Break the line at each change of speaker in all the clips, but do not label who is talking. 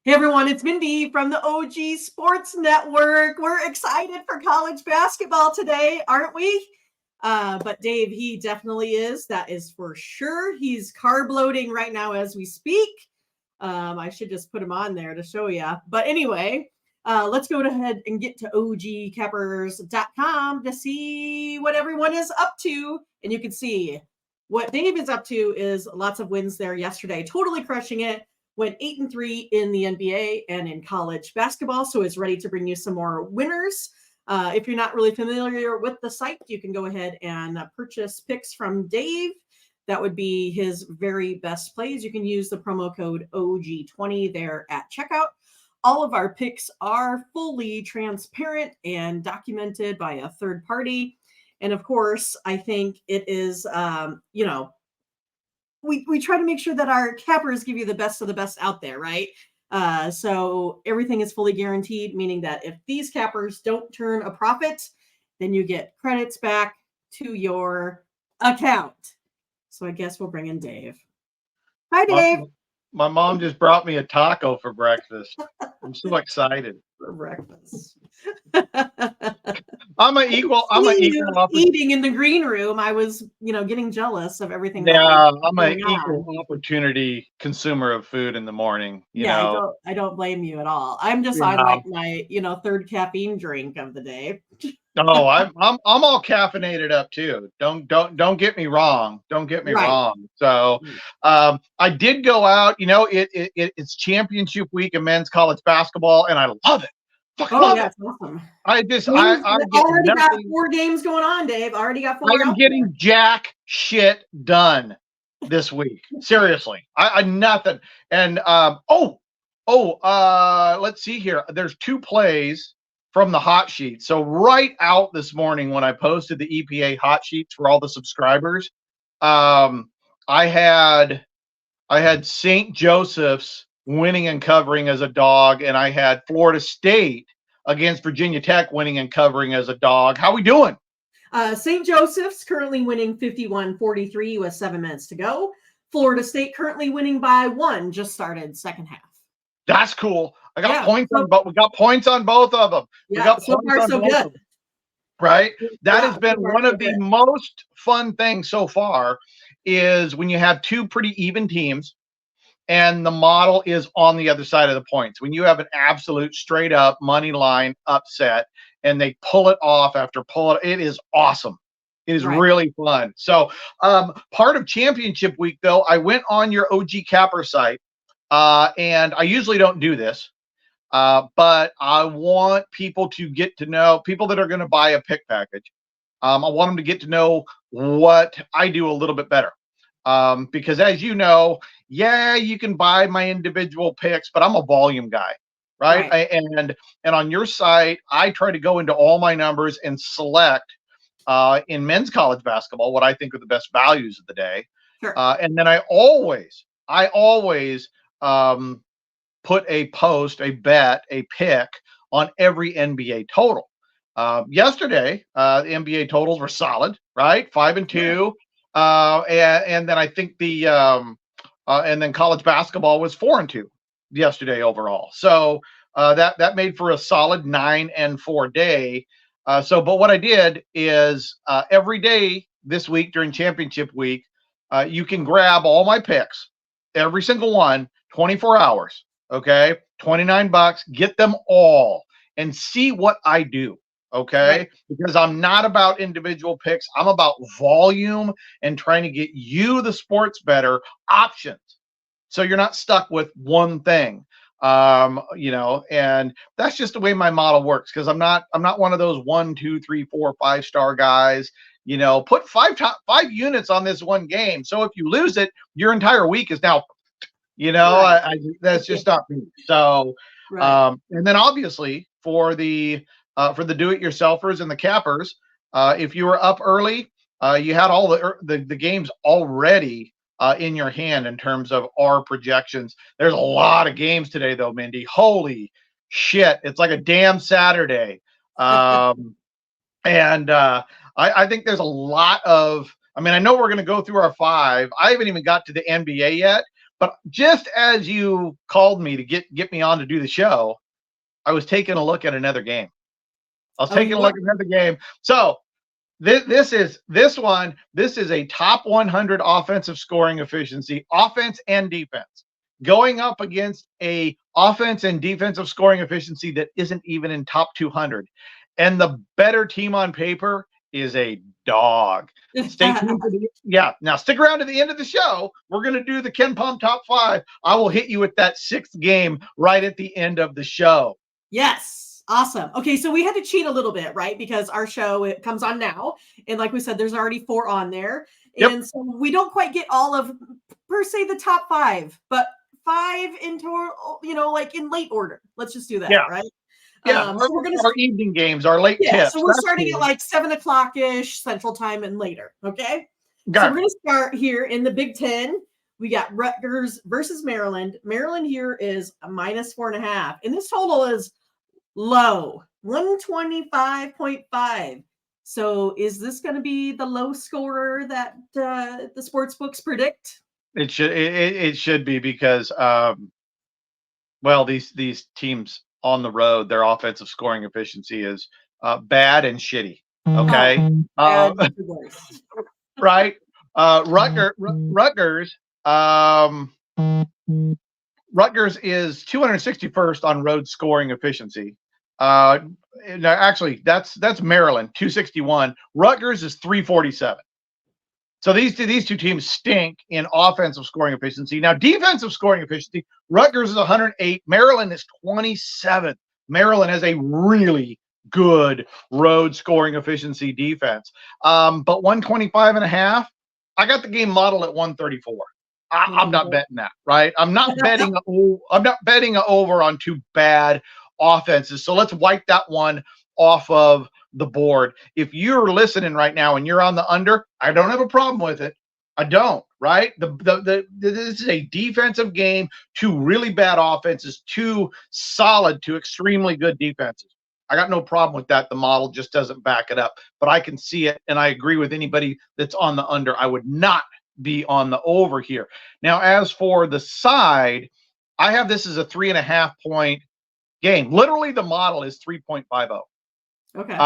Hey everyone, it's Mindy from the OG Sports Network. We're excited for college basketball today, aren't we? But Dave, he definitely is. That is for sure. He's carb loading right now as we speak. I should just put him on there to show you. But anyway, let's go ahead and get to ogcappers.com to see what everyone is up to. And you can see what Dave is up to is lots of wins there yesterday, totally crushing it. Went 8-3 in the NBA and in college basketball, so it's ready to bring you some more winners. If you're not really familiar with the site, you can go ahead and purchase picks from Dave. That would be his very best plays. You can use the promo code OG20 there at checkout. All of our picks are fully transparent and documented by a third party. And of course, I think it is, we try to make sure that our cappers give you the best of the best out there, right? So everything is fully guaranteed, meaning that if these cappers don't turn a profit, then you get credits back to your account. So I guess we'll bring in Dave. Hi, Dave.
My mom just brought me a taco for breakfast. I'm so excited.
For breakfast.
I'm an equal
eating in the green room. I was, getting jealous of everything.
Yeah, I'm an equal opportunity consumer of food in the morning.
I don't blame you at all. I'm just on like my, third caffeine drink of the day.
Oh, I'm all caffeinated up too. Don't get me wrong. Don't get me wrong. So, I did go out. It's championship week in men's college basketball, and I love it.
That's awesome.
I
already got 4 games going on, Dave. Already got 4.
I am getting jack shit done this week. Seriously, I nothing. And let's see here. There's 2 plays from the hot sheet. So right out this morning when I posted the EPA hot sheets for all the subscribers, I had St. Joseph's winning and covering as a dog, and I had Florida State against Virginia Tech winning and covering as a dog. How we doing?
St. Joseph's currently winning 51-43 with 7 minutes to go. Florida State currently winning by 1, just started second half.
That's cool. I got points on both. We got points on both of them.
Yeah, we got so far so good.
Right? That has been one of the most fun things so far is when you have 2 pretty even teams and the model is on the other side of the points. When you have an absolute straight up money line upset and they pull it off after it is awesome. It is really fun. So part of championship week though, I went on your OG Capper site and I usually don't do this. But I want people to get to know people that are going to buy a pick package. I want them to get to know what I do a little bit better. Because as you know, you can buy my individual picks, but I'm a volume guy, right? And on your site, I try to go into all my numbers and select in men's college basketball what I think are the best values of the day.
Sure.
And then I always put a post, a bet, a pick on every NBA total. Yesterday, the NBA totals were solid, right? 5-2. And then I think and then college basketball was 4-2 yesterday overall. So that made for a solid 9-4 day. But what I did is every day this week during championship week, you can grab all my picks, every single one, 24 hours. Okay, $29, get them all and see what I do. Okay, because I'm not about individual picks. I'm about volume and trying to get you, the sports better, options. So you're not stuck with one thing. And that's just the way my model works because I'm not one of those 1, 2, 3, 4, 5-star guys. Put 5 units on this one game. So if you lose it, your entire week is now. That's just not me. So, and then obviously for the do-it-yourselfers and the cappers, if you were up early, you had all the games already in your hand in terms of our projections. There's a lot of games today, though, Mindy. Holy shit! It's like a damn Saturday, and I think there's a lot of. I mean, I know we're going to go through our 5. I haven't even got to the NBA yet. But just as you called me to get me on to do the show, I was taking a look at another game. So this is a top 100 offensive scoring efficiency, offense and defense, going up against a offense and defensive scoring efficiency that isn't even in top 200. And the better team on paper is a dog. Stay tuned for now stick around to the end of the show. We're going to do the Ken Palm top 5. I will hit you with that 6th game right at the end of the show.
Yes. Awesome. Okay, so we had to cheat a little bit, right? Because our show, it comes on now. And like we said, there's already 4 on there. And so we don't quite get all of, per se, the top 5, but 5 in total, like in late order. Let's just do that, right?
Yeah, so we're gonna our evening games, our late tips.
So we're starting at like 7 o'clock-ish Central Time and later, okay? So we're going to start here in the Big Ten. We got Rutgers versus Maryland. Maryland here is a -4.5. And this total is low, 125.5. So is this going to be the low scorer that the sports books predict?
It should be because these teams on the road, their offensive scoring efficiency is bad and shitty. Okay. Right. Rutgers is 261st on road scoring efficiency. Actually, that's Maryland, 261. Rutgers is 347. So these two teams stink in offensive scoring efficiency. Now, defensive scoring efficiency, Rutgers is 108. Maryland is 27th. Maryland has a really good road scoring efficiency defense. But 125.5, I got the game modeled at 134. I'm not betting that, right? I'm not betting over on 2 bad offenses. So let's wipe that one off of the board. If you're listening right now and you're on the under, I don't have a problem with it. I don't, right? This is a defensive game, 2 really bad offenses, 2 solid, 2 extremely good defenses. I got no problem with that. The model just doesn't back it up, but I can see it, and I agree with anybody that's on the under. I would not be on the over here. Now, as for the side, I have this as a 3.5 point game. Literally, the model is 3.50.
Okay.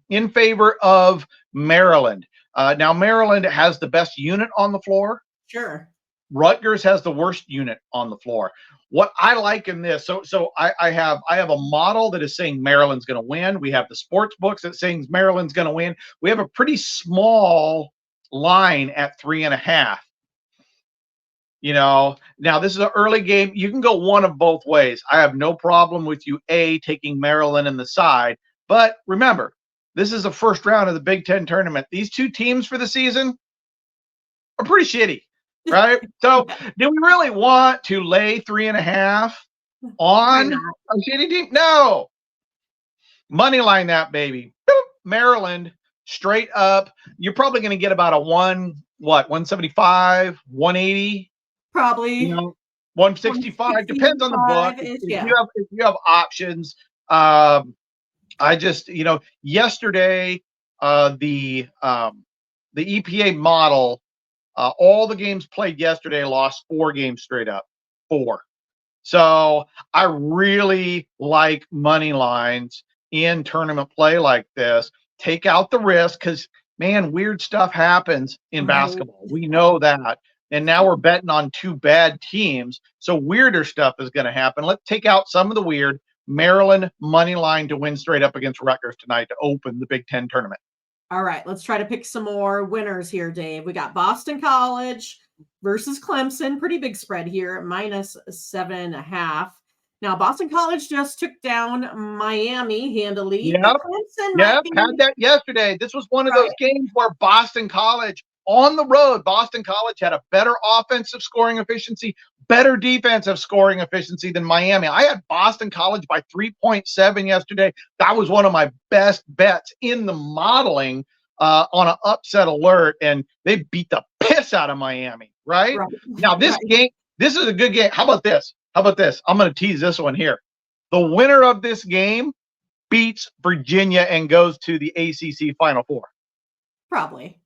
In favor of Maryland. Now, Maryland has the best unit on the floor.
Sure.
Rutgers has the worst unit on the floor. What I like in this, so I have a model that is saying Maryland's going to win. We have the sports books that saying Maryland's going to win. We have a pretty small line at 3.5. Now this is an early game. You can go one of both ways. I have no problem with you taking Maryland in the side, but remember, this is the first round of the Big Ten tournament. These 2 teams for the season are pretty shitty, right? So do we really want to lay 3.5 on a shitty team? No. Money line that baby. Boop. Maryland straight up. You're probably going to get about a 175, 180.
Probably
165. Depends on the book. If you have options. I just, yesterday, the EPA model, all the games played yesterday lost 4 games straight up. 4. So I really like money lines in tournament play like this. Take out the risk because, man, weird stuff happens in basketball. We know that. And now we're betting on 2 bad teams. So weirder stuff is going to happen. Let's take out some of the weird. Maryland money line to win straight up against Rutgers tonight to open the Big Ten tournament.
All right, let's try to pick some more winners here, Dave. We got Boston College versus Clemson. Pretty big spread here, -7.5. Now, Boston College just took down Miami handily.
Yep, had that yesterday. This was one of those games where Boston College on the road, Boston College had a better offensive scoring efficiency, better defensive scoring efficiency than Miami. I had Boston College by 3.7 yesterday. That was one of my best bets in the modeling on an upset alert, and they beat the piss out of Miami, right? Now, this game, this is a good game. How about this? I'm going to tease this one here. The winner of this game beats Virginia and goes to the ACC Final Four.
Probably.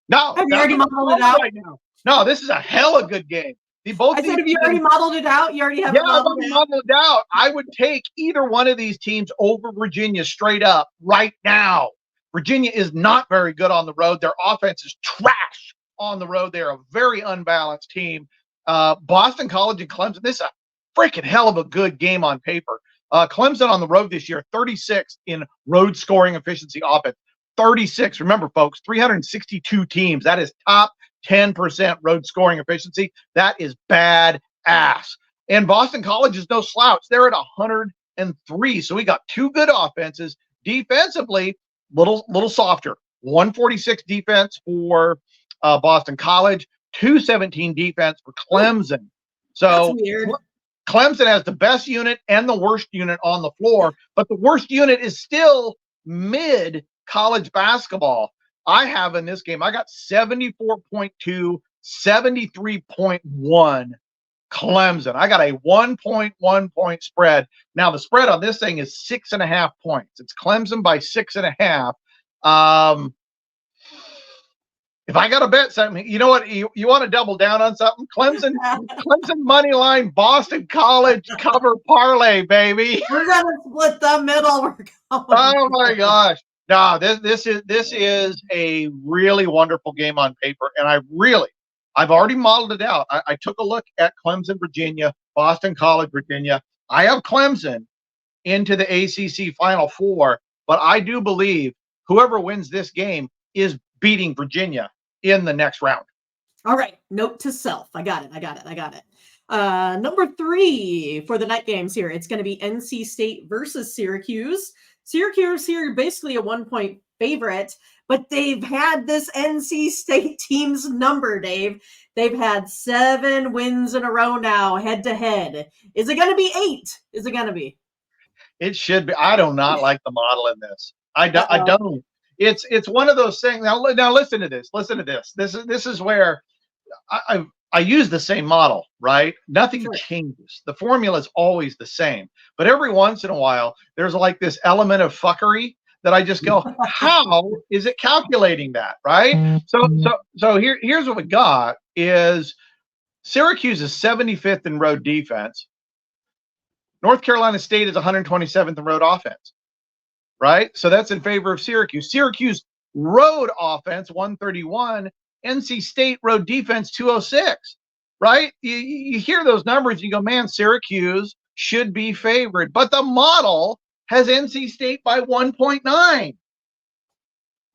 No,
have you already modeled it out?
Right now. No, this is a hella good game. Both
I
these
said, have you
teams,
already modeled it out? You already have
yeah,
it
I've
modeled
already
out?
modeled it out. I would take either one of these teams over Virginia straight up right now. Virginia is not very good on the road. Their offense is trash on the road. They're a very unbalanced team. Boston College and Clemson, this is a freaking hell of a good game on paper. Clemson on the road this year, 36th in road scoring efficiency offense. 36. Remember, folks, 362 teams. That is top 10% road scoring efficiency. That is bad ass. And Boston College is no slouch. They're at 103. So we got two good offenses. Defensively, little softer. 146 defense for Boston College, 217 defense for Clemson.
That's
So
weird.
Clemson has the best unit and the worst unit on the floor, but the worst unit is still mid college basketball. I have in this game, I got 74.2, 73.1 Clemson. I got a 1.1 point spread. Now, the spread on this thing is 6.5 points. It's Clemson by 6.5. If I got to bet something, you know what? You want to double down on something? Clemson money line, Boston College cover parlay, baby.
We're gonna split the middle. We're going.
Oh my gosh! No, this is a really wonderful game on paper, and I've already modeled it out. I took a look at Clemson, Virginia, Boston College, Virginia. I have Clemson into the ACC Final Four, but I do believe whoever wins this game is beating Virginia in the next round.
All right. Note to self. I got it. Number 3 for the night games here. It's going to be NC State versus Syracuse. Syracuse here, basically a 1-point favorite, but they've had this NC State team's number, Dave. They've had 7 wins in a row now, head to head. Is it going to be 8? Is it going to be?
It should be. I do not like the model in this. I don't. It's one of those things. Now listen to this. This is where I use the same model, right? Nothing changes. The formula is always the same. But every once in a while, there's like this element of fuckery that I just go, how is it calculating that, right? So here's what we got is Syracuse is 75th in road defense. North Carolina State is 127th in road offense, right? So that's in favor of Syracuse. Syracuse road offense, 131. NC State road defense, 206, right? You hear those numbers, you go, man, Syracuse should be favored. But the model has NC State by 1.9.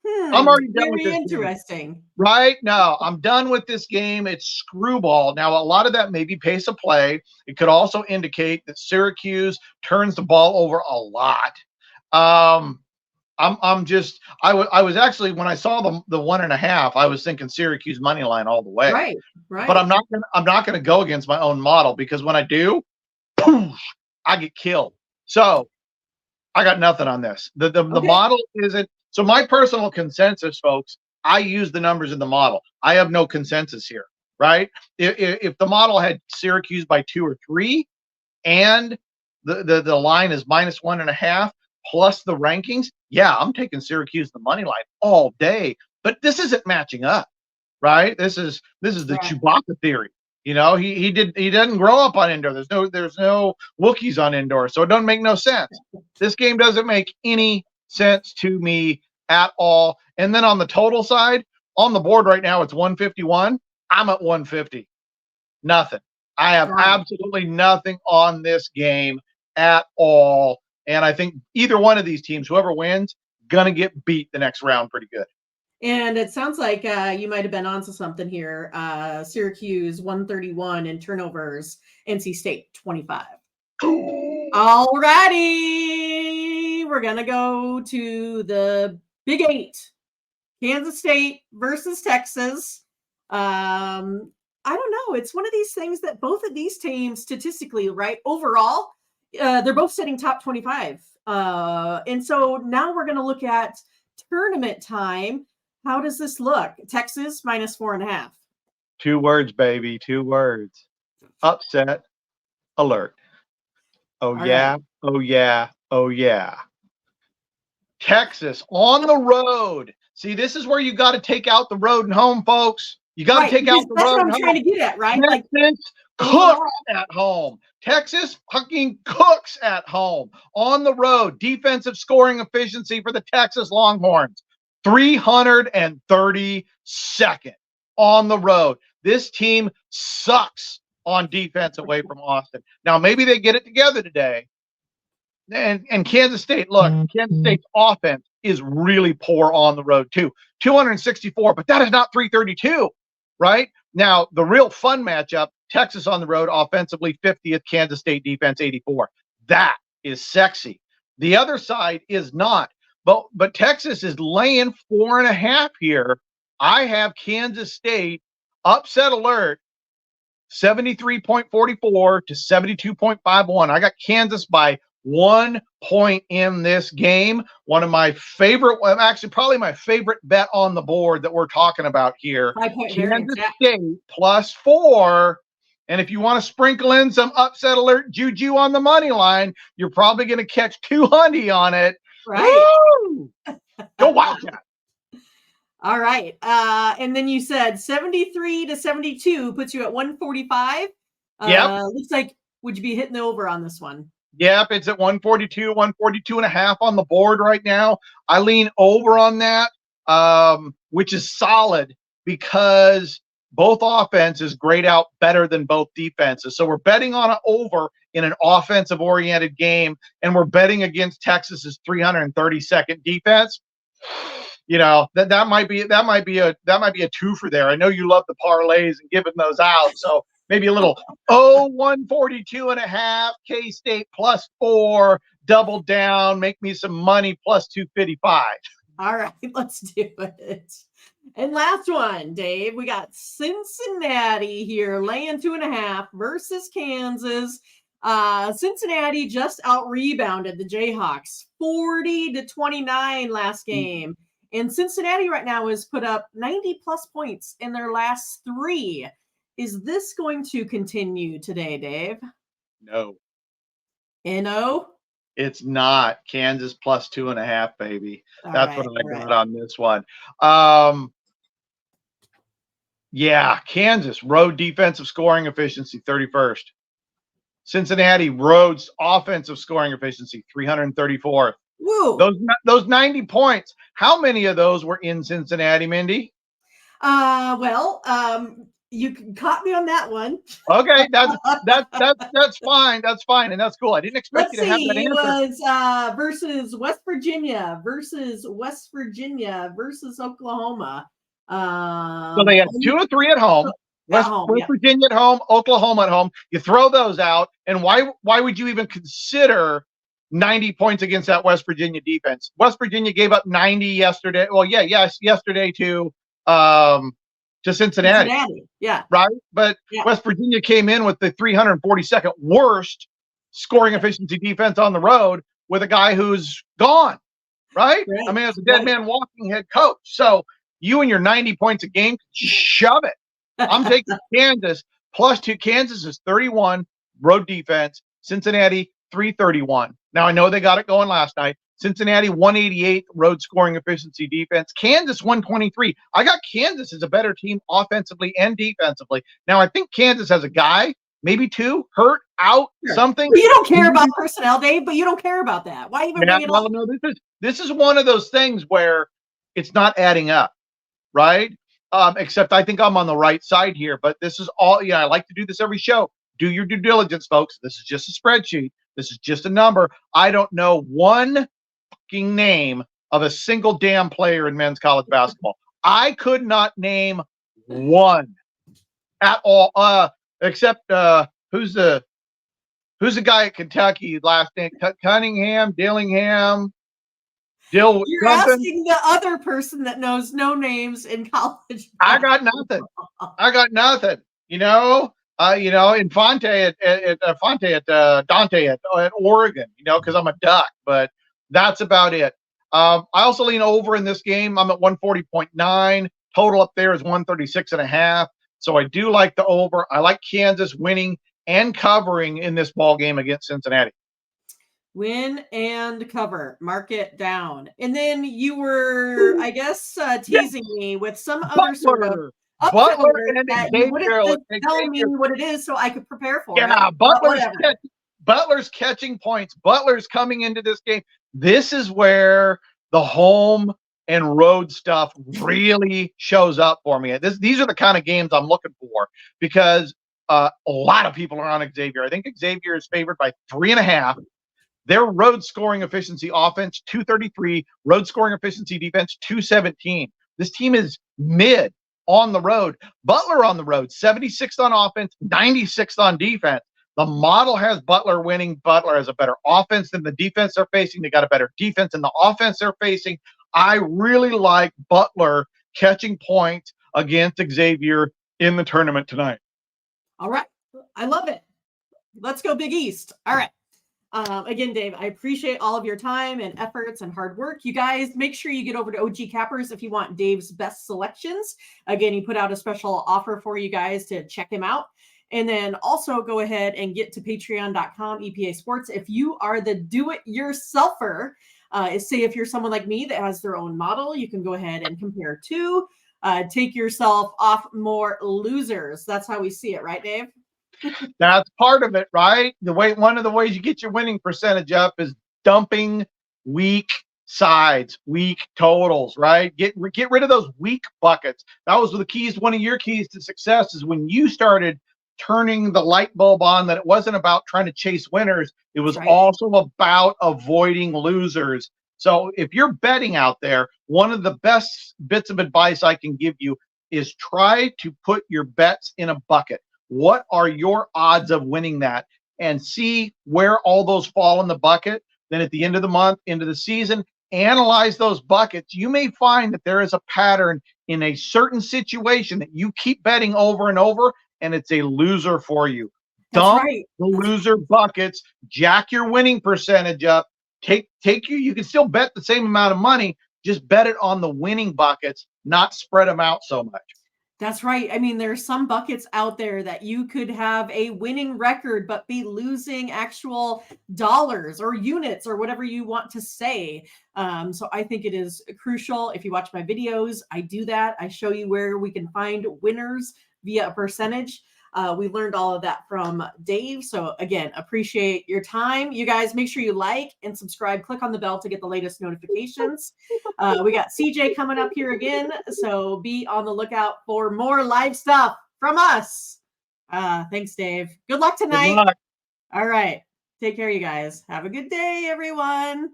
I'm already done with this.
Very interesting.
Game, right? No, I'm done with this game. It's screwball. Now, a lot of that may be pace of play. It could also indicate that Syracuse turns the ball over a lot. I was actually, when I saw the 1.5, I was thinking Syracuse money line all the way.
Right.
But I'm not gonna go against my own model, because when I do, poof, I get killed. So I got nothing on this. The model isn't. So my personal consensus, folks, I use the numbers in the model. I have no consensus here, right? If the model had Syracuse by 2 or 3, and the line is -1.5 plus the rankings, yeah, I'm taking Syracuse the money line all day. But this isn't matching up, right? This is the Chewbacca theory. You know, he doesn't grow up on indoor. There's no Wookiees on indoor, so it doesn't make no sense. This game doesn't make any sense to me at all. And then on the total side, on the board right now, it's 151. I'm at 150. Nothing. I have absolutely nothing on this game at all. And I think either one of these teams, whoever wins, gonna get beat the next round pretty good.
And it sounds like you might have been onto something here. Syracuse 131 in turnovers, NC State 25. All righty. We're going to go to the Big 8. Kansas State versus Texas. I don't know. It's one of these things that both of these teams statistically, right, overall, they're both sitting top 25. And so now we're going to look at tournament time. How does this look? Texas -4.5.
2 words, baby. 2 words. Upset alert. Oh, yeah. Right. Oh, yeah. Oh, yeah. Texas on the road. See, this is where you got to take out the road and home, folks. You got to take out the
That's
road
what I'm
home.
trying to get at, right?
Texas cooks at home. Texas fucking cooks at home. On the road, defensive scoring efficiency for the Texas Longhorns, 332nd on the road. This team sucks on defense away from Austin. Now, maybe they get it together today. And Kansas State, look, Kansas State's offense is really poor on the road too. 264, but that is not 332, right? Now, the real fun matchup, Texas on the road, offensively 50th, Kansas State defense 84. That is sexy. The other side is not. But Texas is laying 4.5 here. I have Kansas State upset alert 73.44 to 72.51. I got Kansas by 1 point in this game. One of my favorite, actually probably my favorite bet on the board that we're talking about here. Kansas State +4. And if you want to sprinkle in some upset alert juju on the money line, you're probably going to catch 200 on it.
Right.
Woo! Go Wildcat.
All right. And then you said 73 to 72 puts you at 145.
Yep.
Looks like, would you be hitting the over on this one?
Yep, it's at 142, 142.5 on the board right now. I lean over on that, which is solid because both offenses grade out better than both defenses. So we're betting on an over in an offensive-oriented game, and we're betting against Texas's 332nd defense. You know, that might be a 2-fer there. I know you love the parlays and giving those out, so maybe a little 142.5, K-State +4, double down, make me some money +255.
All right, let's do it. And last one, Dave, we got Cincinnati here laying 2.5 versus Kansas. Cincinnati just out-rebounded the Jayhawks 40 to 29 last game. And Cincinnati right now has put up 90+ points in their last 3. Is this going to continue today, Dave?
No.
No?
It's not. Kansas +2.5, baby. That's what I got on this one. Yeah, Kansas, road defensive scoring efficiency, 31st. Cincinnati, roads offensive scoring efficiency, 334th.
Woo.
Those 90 points, how many of those were in Cincinnati, Mindy?
You caught me on that one.
Okay, that's fine. That's fine, and that's cool. I didn't expect you to have that answer.
It was versus West Virginia versus Oklahoma.
So they had 2 or 3 at home. West Virginia at home, Oklahoma at home. You throw those out, and why would you even consider 90 points against that West Virginia defense? West Virginia gave up 90 yesterday. Well, yesterday to Cincinnati. Yeah. Right? But West Virginia came in with the 342nd worst scoring efficiency defense on the road with a guy who's gone. Right? I mean, it's a dead man walking head coach. So you and your 90 points a game, shove it. I'm taking Kansas +2. Kansas is 31 road defense. Cincinnati 331. Now I know they got it going last night. Cincinnati 188 road scoring efficiency defense. Kansas 123. I got Kansas as a better team offensively and defensively. Now I think Kansas has a guy, maybe 2, hurt, out, something.
But you don't care about personnel, Dave. But you don't care about that. Why even bring it up?
No, this is one of those things where it's not adding up, right? Except I think I'm on the right side here. But this is all. I like to do this every show. Do your due diligence, folks. This is just a spreadsheet. This is just a number. I don't know one fucking name of a single damn player in men's college basketball. I could not name one at all. Except who's the guy at Kentucky? Last name Cunningham, Dillingham.
You're asking the other person that knows no names in college.
I got nothing. Infante at Dante at Oregon, because I'm a duck, but that's about it. I also lean over in this game. I'm at 140.9. Total up there is 136.5. So I do like the over. I like Kansas winning and covering in this ball game against Cincinnati.
Win and cover. Mark it down. And then you were, I guess, teasing me with some other sort of
Butler
alert
and
that you wouldn't
Xavier.
just tell me what it is so I could prepare for it.
Yeah,
But whatever.
Butler's catching points. Butler's coming into this game. This is where the home and road stuff really shows up for me. These are the kind of games I'm looking for because a lot of people are on Xavier. I think Xavier is favored by 3.5. Their road scoring efficiency offense, 233. Road scoring efficiency defense, 217. This team is mid on the road. Butler on the road, 76th on offense, 96th on defense. The model has Butler winning. Butler has a better offense than the defense they're facing. They got a better defense than the offense they're facing. I really like Butler catching points against Xavier in the tournament tonight.
All right. I love it. Let's go Big East. All right. Again, Dave, I appreciate all of your time and efforts and hard work. You guys, make sure you get over to OG Cappers if you want Dave's best selections. Again, he put out a special offer for you guys to check him out. And then also go ahead and get to patreon.com, EPA Sports. If you are the do-it-yourselfer, say if you're someone like me that has their own model, you can go ahead and compare two. Take yourself off more losers. That's how we see it, right, Dave?
That's part of it, right? One of the ways you get your winning percentage up is dumping weak sides, weak totals, right? Get rid of those weak buckets. That was the keys. One of your keys to success is when you started turning the light bulb on that it wasn't about trying to chase winners. It was also about avoiding losers. So if you're betting out there, one of the best bits of advice I can give you is try to put your bets in a bucket. What are your odds of winning that? And see where all those fall in the bucket. Then at the end of the month, into the season, analyze those buckets. You may find that there is a pattern in a certain situation that you keep betting over and over, and it's a loser for you. Dump the loser buckets, jack your winning percentage up. You can still bet the same amount of money, just bet it on the winning buckets, not spread them out so much.
That's right. I mean, there's some buckets out there that you could have a winning record, but be losing actual dollars or units or whatever you want to say. So I think it is crucial. If you watch my videos, I do that. I show you where we can find winners via a percentage. We learned all of that from Dave. So again, appreciate your time. You guys make sure you like and subscribe. Click on the bell to get the latest notifications. We got CJ coming up here again. So be on the lookout for more live stuff from us. Thanks, Dave. Good luck tonight.
Good luck.
All right. Take care, you guys. Have a good day, everyone.